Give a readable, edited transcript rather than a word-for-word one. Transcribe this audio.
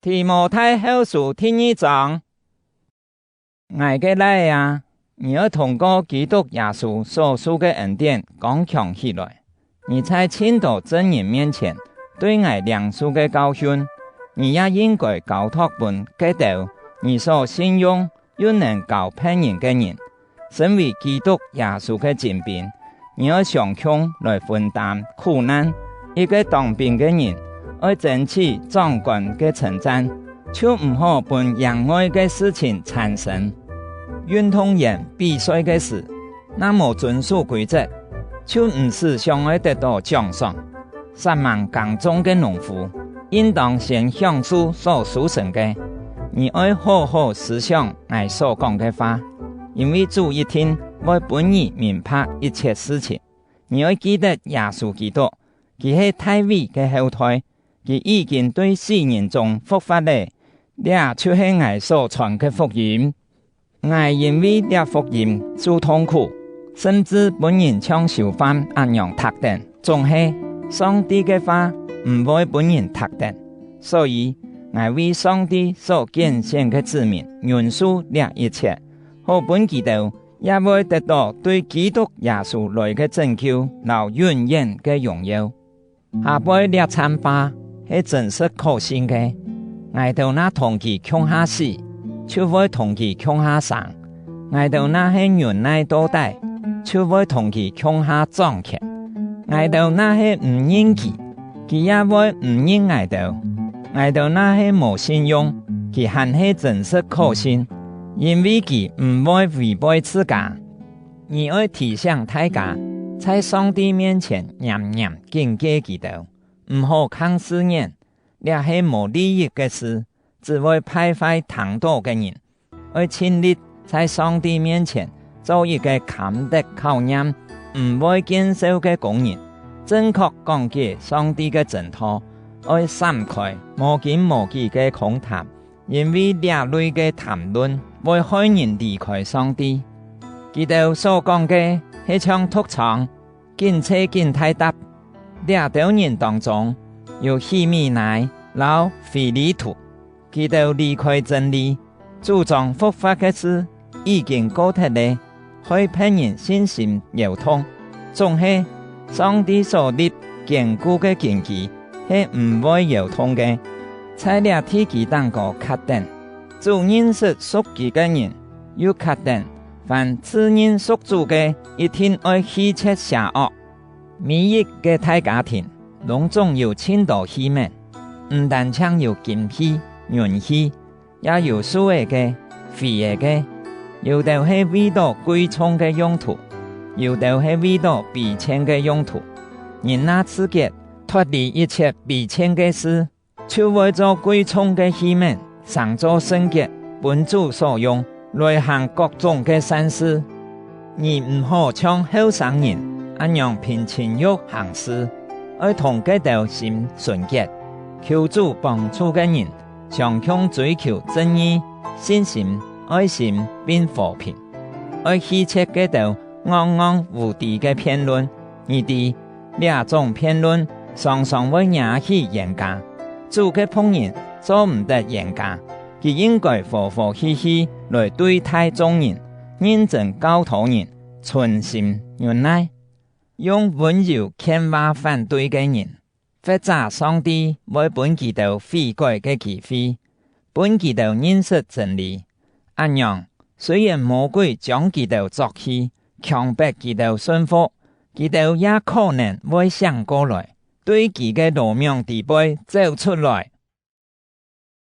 提摩太後書第2章，愛嘅仔啊，你要通過基督耶穌所賜嘅恩典剛強起來。你在信徒真人面前對愛良恕嘅教訓，你也應該交託本給到你所信用又能教別人嘅人。身為基督耶穌嘅精兵，你要上強來分擔苦難。一個當兵嘅人，要爭取長官嘅稱讚，就唔好本人愛嘅事情產生。運動員比賽嘅事，那麼遵守規則，就唔是想要得到獎賞。殺忙耕種嘅農夫，應當先享受所收成嘅。你要好好思想我所講嘅話，因為主一天會本你明白一切事情。你要記得耶穌基督，佢係大衛嘅後代，佢已經對死人中復活了，這就是我所傳嘅福音。我因為這福音受痛苦，甚至本人像囚犯一樣特定，總係上帝嘅話唔會本人特定，所以我為上帝所揀選嘅子民忍受這一切，好本基督也會得到對基督耶穌來嘅拯救，留永遠嘅榮耀。下輩這參話係真實可信嘅，我到那同其強下死，就會同其強下生；我到那係忍耐到底，就會同其強下壯強；我到那係唔認佢也會唔認我到；我到那係無信用，佢還係真實可信。因為佢唔會違背自家，你要提醒大家，在上帝面前嚴嚴敬戒基督，唔好看私人，這係無利益嘅事，只會敗壞聽道嘅人。要盡力在上帝面前做一個坎得考驗，唔會堅守嘅工人，正確講解上帝嘅真道，要閃開無根無據嘅空談，因為這類嘅談論會害人離開上帝。基督所講嘅係像督場，見車見太答。這道人當中有希米乃、老腓利圖，基督離開真理，主張復活嘅事已經告脫了，害別人信心搖動。總係上帝所立堅固嘅根基係唔會搖動嘅。在這天基當個確定，主認識屬佢嘅人，又確定凡自認屬主嘅，一定愛棄絕邪惡。每一個大家庭攏總有千多器皿，唔單搶有金器、銀器，也有屬嘅、廢嘅，有的係為到貴重嘅用途，有的係為到避錢嘅用途。人那自覺脫離一切避錢嘅事，就會做貴重嘅器皿，上做聖潔，本主所用，來行各種嘅善事。你唔好像後生人一樣憑情欲行事，要同基督心純潔，求主幫助嘅人，常強追求正義、信心、愛心並和平。要棄絕基督戇戇無知嘅辯論，而啲這種辯論常常會惹起冤家。主嘅僕人做唔得冤家，佢應該和和氣氣來對待眾人，認真教導人，存心忍耐，用溫柔勸話反對嘅人，或者上帝為本基督悔改嘅機會，本基督認識真理。按樣，雖然魔鬼將基督捉去，強迫基督順服，基督也可能會想過來，對佢嘅羅命地位走出來，